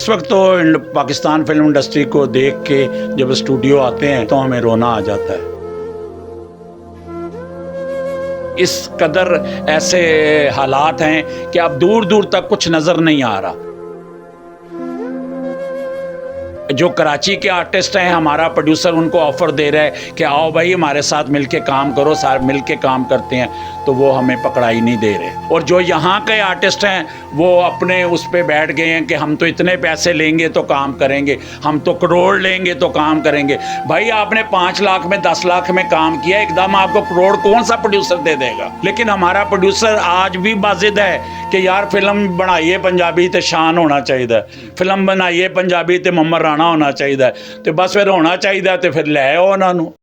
इस वक्त तो पाकिस्तान फिल्म इंडस्ट्री को देख के जब स्टूडियो आते हैं तो हमें रोना आ जाता है। इस कदर ऐसे हालात हैं कि अब दूर दूर तक कुछ नज़र नहीं आ रहा। जो कराची के आर्टिस्ट हैं, हमारा प्रोड्यूसर उनको ऑफ़र दे रहा है कि आओ भाई हमारे साथ मिलके काम करो, सारे मिलके काम करते हैं, तो वो हमें पकड़ाई नहीं दे रहे। और जो यहाँ के आर्टिस्ट हैं वो अपने उस पे बैठ गए हैं कि हम तो इतने पैसे लेंगे तो काम करेंगे, हम तो करोड़ लेंगे तो काम करेंगे। भाई आपने 5 लाख में 10 लाख में काम किया, एकदम आपको करोड़ कौन सा प्रोड्यूसर दे देगा। लेकिन हमारा प्रोड्यूसर आज भी बाजिद है कि यार फिल्म बनाइए पंजाबी तो शान होना चाहिए, फिल्म बनाइए पंजाबी तो मोहम्मद राणा होना चाहिए, तो बस फिर होना चाहिए तो फिर ले आओ उन्होंने।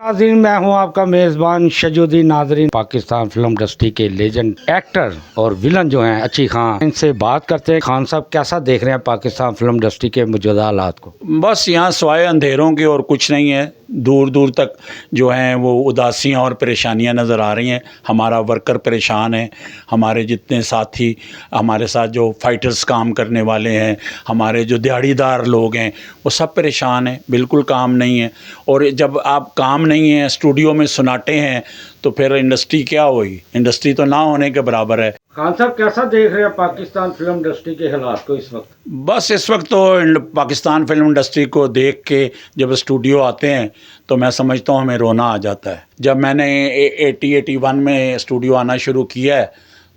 नाज़रीन, मैं हूं आपका मेज़बान शजुद्दीन। नाज़रीन, पाकिस्तान फिल्म इंडस्ट्री के लेजेंड एक्टर और विलन जो हैं अच्छी खान, इनसे बात करते हैं। खान साहब कैसा देख रहे हैं पाकिस्तान फिल्म इंडस्ट्री के मौजूदा हालात को? बस यहाँ सिवाय अंधेरों के और कुछ नहीं है। दूर दूर तक जो हैं वो उदासियाँ और परेशानियाँ नज़र आ रही हैं। हमारा वर्कर परेशान है, हमारे जितने साथी हमारे साथ जो फाइटर्स काम करने वाले हैं, हमारे जो दिहाड़ीदार लोग हैं, वो सब परेशान हैं, बिल्कुल काम नहीं है। और जब आप काम नहीं है, स्टूडियो में सुनाटे हैं, तो फिर इंडस्ट्री क्या होगी? इंडस्ट्री तो ना होने के बराबर है। खान साहब कैसा देख रहे हैं पाकिस्तान फिल्म इंडस्ट्री के हालात को इस वक्त? बस इस वक्त तो पाकिस्तान फिल्म इंडस्ट्री को देख के जब स्टूडियो आते हैं तो मैं समझता हूँ हमें रोना आ जाता है। जब मैंने 81 में स्टूडियो आना शुरू किया है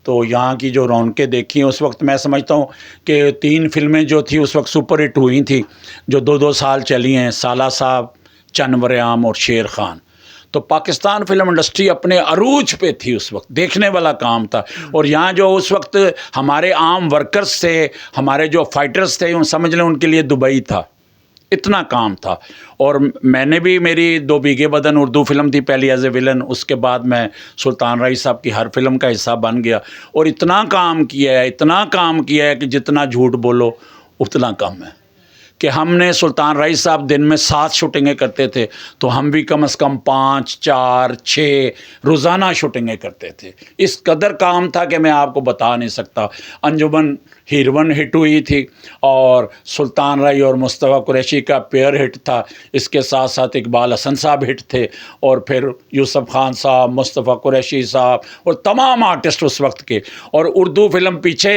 तो यहाँ की जो रौनकें देखी हैं, उस वक्त मैं समझता हूँ कि 3 फिल्में जो थी उस वक्त सुपर हिट हुई थी, जो 2-2 साल चली हैं, साला साहब, चंद बरआम और शेर खान। तो पाकिस्तान फिल्म इंडस्ट्री अपने अरूज पे थी, उस वक्त देखने वाला काम था। और यहाँ जो उस वक्त हमारे आम वर्कर्स थे, हमारे जो फाइटर्स थे, उन समझ लें उनके लिए दुबई था, इतना काम था। और मैंने भी, मेरी 2 बीघे बदन उर्दू फिल्म थी पहली एज ए विलन, उसके बाद मैं सुल्तान रईस साहब की हर फिल्म का हिस्सा बन गया और इतना काम किया है, इतना काम किया है कि जितना झूठ बोलो उतना कम है। कि हमने सुल्तान रईस साहब दिन में 7 शूटिंगें करते थे, तो हम भी कम से कम 5, 4, 6 रोज़ाना शूटिंगें करते थे। इस कदर काम था कि मैं आपको बता नहीं सकता। अंजुमन हीरवन हिट हुई थी और सुल्तान रई और मुस्तफ़ा कुरैशी का पेयर हिट था। इसके साथ साथ इकबाल हसन साहब हिट थे और फिर यूसुफ खान साहब, मुस्तफ़ा कुरैशी साहब और तमाम आर्टिस्ट उस वक्त के। और उर्दू फिल्म पीछे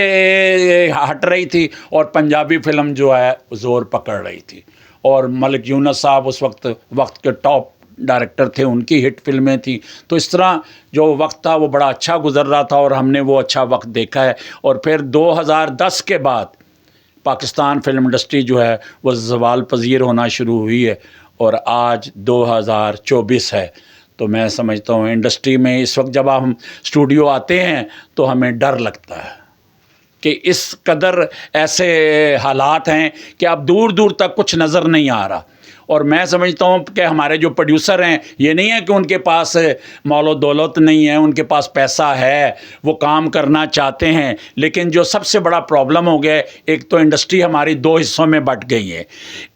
हट रही थी और पंजाबी फिल्म जो है ज़ोर पकड़ रही थी। और मलिक यूनुस साहब उस वक्त के टॉप डायरेक्टर थे, उनकी हिट फिल्में थी। तो इस तरह जो वक्त था वो बड़ा अच्छा गुजर रहा था और हमने वो अच्छा वक्त देखा है। और फिर 2010 के बाद पाकिस्तान फिल्म इंडस्ट्री जो है वो ज़वाल पज़ीर होना शुरू हुई है और आज 2024 है। तो मैं समझता हूँ इंडस्ट्री में इस वक्त जब हम स्टूडियो आते हैं तो हमें डर लगता है कि इस कदर ऐसे हालात हैं कि अब दूर दूर तक कुछ नज़र नहीं आ रहा। और मैं समझता हूँ कि हमारे जो प्रोड्यूसर हैं, ये नहीं है कि उनके पास मौलो दौलत नहीं है, उनके पास पैसा है, वो काम करना चाहते हैं। लेकिन जो सबसे बड़ा प्रॉब्लम हो गया है, एक तो इंडस्ट्री हमारी 2 हिस्सों में बट गई है।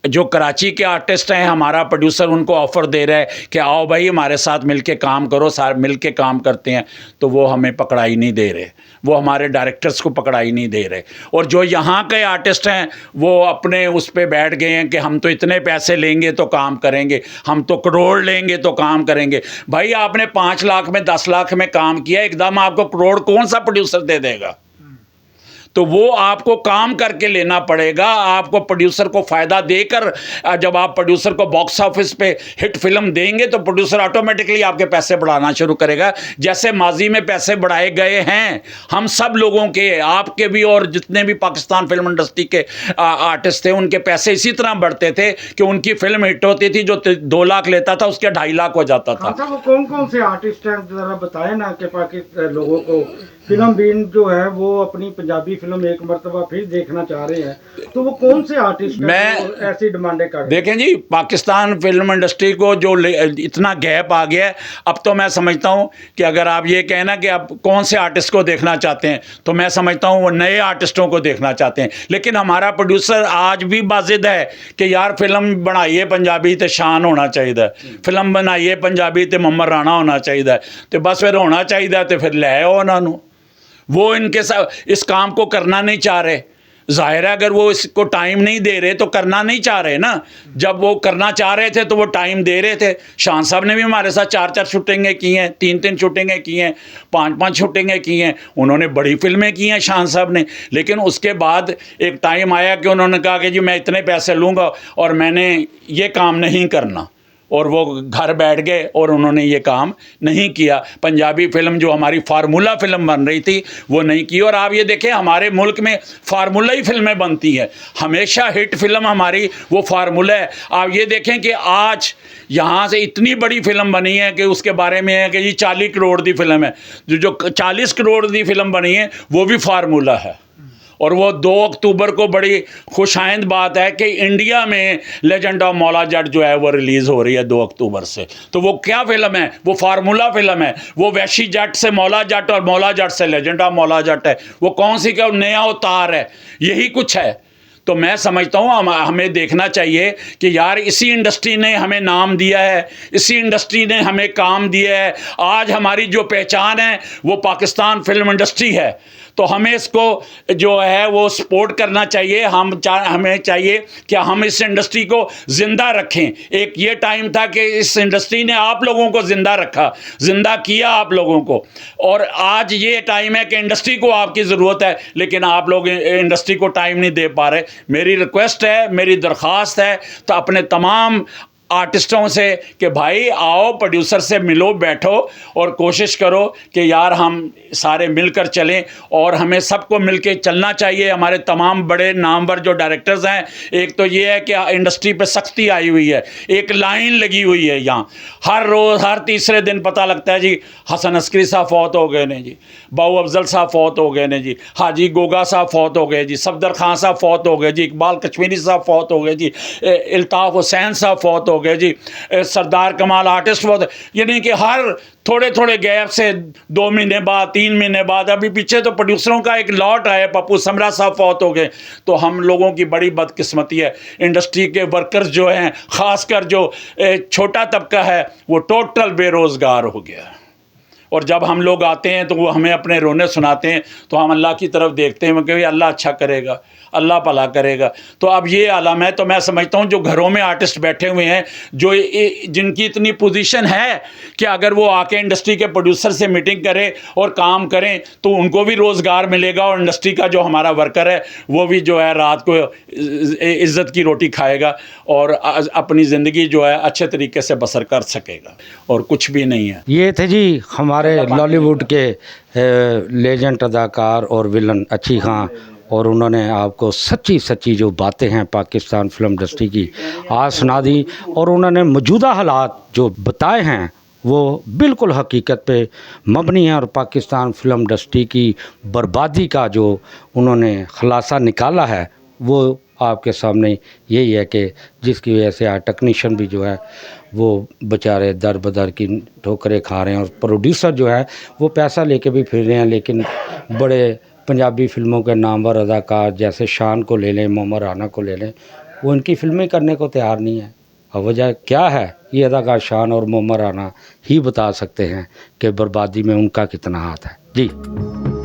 जो कराची के आर्टिस्ट हैं, हमारा प्रोड्यूसर उनको ऑफ़र दे रहा है कि आओ भाई हमारे साथ मिलके काम करो, सारे मिलके काम करते हैं, तो वो हमें पकड़ाई नहीं दे रहे, वो हमारे डायरेक्टर्स को पकड़ाई नहीं दे रहे। और जो यहाँ के आर्टिस्ट हैं वो अपने उस पे बैठ गए हैं कि हम तो इतने पैसे लेंगे तो काम करेंगे, हम तो करोड़ लेंगे तो काम करेंगे। भाई आपने 5 लाख में 10 लाख में काम किया, एकदम आपको करोड़ कौन सा प्रोड्यूसर दे देगा? तो वो आपको काम करके लेना पड़ेगा। आपको प्रोड्यूसर को फ़ायदा देकर, जब आप प्रोड्यूसर को बॉक्स ऑफिस पे हिट फिल्म देंगे तो प्रोड्यूसर ऑटोमेटिकली आपके पैसे बढ़ाना शुरू करेगा। जैसे माजी में पैसे बढ़ाए गए हैं हम सब लोगों के, आपके भी और जितने भी पाकिस्तान फिल्म इंडस्ट्री के आर्टिस्ट थे, उनके पैसे इसी तरह बढ़ते थे कि उनकी फिल्म हिट होती थी, जो 2 लाख लेता था उसके 2.5 लाख हो जाता था। वो कौन कौन से आर्टिस्ट हैं जरा बताएं ना, कि पाकिस्तान लोगों को फिल्म बीन जो है वो अपनी पंजाबी फिल्म एक मरतबा फिर देखना चाह रहे हैं, तो वो कौन से आर्टिस्ट हैं ऐसी डिमांडें कर रहे हैं? देखें जी, पाकिस्तान फिल्म इंडस्ट्री को जो इतना गैप आ गया है, अब तो मैं समझता हूँ कि अगर आप ये कहना कि आप कौन से आर्टिस्ट को देखना चाहते हैं, तो मैं समझता हूँ वो नए आर्टिस्टों को देखना चाहते हैं। लेकिन हमारा प्रोड्यूसर आज भी बाजिद है कि यार फिल्म बनाइए पंजाबी तो शान होना चाहिए, फिल्म बनाइए पंजाबी तो मोहम्मद राणा होना चाहिए, तो बस फिर होना चाहिए तो फिर ले आओ उन्होंने। वो इनके साथ इस काम को करना नहीं चाह रहे। जाहिर है अगर वो इसको टाइम नहीं दे रहे तो करना नहीं चाह रहे ना। जब वो करना चाह रहे थे तो वो टाइम दे रहे थे। शान साहब ने भी हमारे साथ 4-4 शूटिंगें की हैं, 3-3 शूटिंगें की हैं, 5-5 शूटिंगें की हैं। उन्होंने बड़ी फिल्में की हैं शान साहब ने, लेकिन उसके बाद एक टाइम आया कि उन्होंने कहा कि जी मैं इतने पैसे लूँगा और मैंने ये काम नहीं करना, और वो घर बैठ गए और उन्होंने ये काम नहीं किया। पंजाबी फिल्म जो हमारी फार्मूला फिल्म बन रही थी वो नहीं की। और आप ये देखें हमारे मुल्क में फार्मूला ही फिल्में बनती हैं, हमेशा हिट फिल्म हमारी वो फार्मूला है। आप ये देखें कि आज यहाँ से इतनी बड़ी फिल्म बनी है कि उसके बारे में है कि ये 40 करोड़ की फिल्म है, जो 40 करोड़ की फिल्म बनी है वो भी फार्मूला है। और वो 2 अक्टूबर को बड़ी खुशाइंद बात है कि इंडिया में लेजेंड ऑफ मौला जट जो है वो रिलीज़ हो रही है 2 अक्टूबर से। तो वो क्या फिल्म है? वो फार्मूला फिल्म है। वो वैशी जट से मौला जट और मौला जट से लेजेंड ऑफ मौला जट है। वो कौन सी क्या नया अवतार है? यही कुछ है। तो मैं समझता हूँ हमें देखना चाहिए कि यार इसी इंडस्ट्री ने हमें नाम दिया है, इसी इंडस्ट्री ने हमें काम दिया है। आज हमारी जो पहचान है वो पाकिस्तान फिल्म इंडस्ट्री है। तो हमें इसको जो है वो सपोर्ट करना चाहिए। हमें चाहिए कि हम इस इंडस्ट्री को ज़िंदा रखें। एक ये टाइम था कि इस इंडस्ट्री ने आप लोगों को ज़िंदा रखा, ज़िंदा किया आप लोगों को, और आज ये टाइम है कि इंडस्ट्री को आपकी ज़रूरत है, लेकिन आप लोग इंडस्ट्री को टाइम नहीं दे पा रहे। मेरी रिक्वेस्ट है, मेरी दरख्वास्त है तो अपने तमाम आर्टिस्टों से कि भाई आओ, प्रोड्यूसर से मिलो, बैठो और कोशिश करो कि यार हम सारे मिलकर चलें, और हमें सबको मिलके चलना चाहिए। हमारे तमाम बड़े नामवर जो डायरेक्टर्स हैं, एक तो ये है कि इंडस्ट्री पे सख्ती आई हुई है, एक लाइन लगी हुई है यहाँ, हर रोज़ हर तीसरे दिन पता लगता है जी हसन अस्करी साहब फौत हो गए ने जी, बाऊ अफजल साहब फौत हो गए ने जी, हाजी गोगा साहब फौत हो गए जी, सफदर खान साहब फौत हो गए जी, इकबाल कश्मीरी साहब फौत हो गए जी, इल्ताफ़ हुसैन साहब फौत हो गए जी, सरदार कमाल आर्टिस्ट फौत। यानी कि हर थोड़े थोड़े गैप से 2 महीने बाद, 3 महीने बाद, अभी पीछे तो प्रोड्यूसरों का एक लॉट आया, पप्पू समरा साहब फौत हो गए। तो हम लोगों की बड़ी बदकिस्मती है। इंडस्ट्री के वर्कर्स जो हैं, ख़ासकर जो छोटा तबका है, वो टोटल बेरोज़गार हो गया। और जब हम लोग आते हैं तो वो हमें अपने रोने सुनाते हैं, तो हम अल्लाह की तरफ देखते हैं कि अल्लाह अच्छा करेगा, अल्लाह भला करेगा। तो अब ये आलम है। तो मैं समझता हूँ जो घरों में आर्टिस्ट बैठे हुए हैं, जो जिनकी इतनी पोजीशन है कि अगर वो आके इंडस्ट्री के प्रोड्यूसर से मीटिंग करें और काम करें तो उनको भी रोज़गार मिलेगा, और इंडस्ट्री का जो हमारा वर्कर है वो भी जो है रात को इज़्ज़त की रोटी खाएगा और अपनी ज़िंदगी जो है अच्छे तरीके से बसर कर सकेगा, और कुछ भी नहीं है। ये थे जी हमारे लॉलीवुड के लेजेंड अदाकार और विलन अच्छी खां, और उन्होंने आपको सच्ची सच्ची जो बातें हैं पाकिस्तान फिल्म इंडस्ट्री की आज सुना दी, और उन्होंने मौजूदा हालात जो बताए हैं वो बिल्कुल हकीकत पे मबनी है, और पाकिस्तान फिल्म इंडस्ट्री की बर्बादी का जो उन्होंने खुलासा निकाला है वो आपके सामने यही है कि जिसकी वजह से आज टेक्नीशियन भी जो है वो बेचारे दर बदर की ठोकरें खा रहे हैं, और प्रोड्यूसर जो है वो पैसा लेके भी फिर रहे हैं। लेकिन बड़े पंजाबी फिल्मों के नामवर अदाकार जैसे शान को ले लें, मोहम्मद राना को ले लें, वो इनकी फिल्में करने को तैयार नहीं है। और वजह क्या है? ये अदाकार शान और मोहम्मद राना ही बता सकते हैं कि बर्बादी में उनका कितना हाथ है। जी।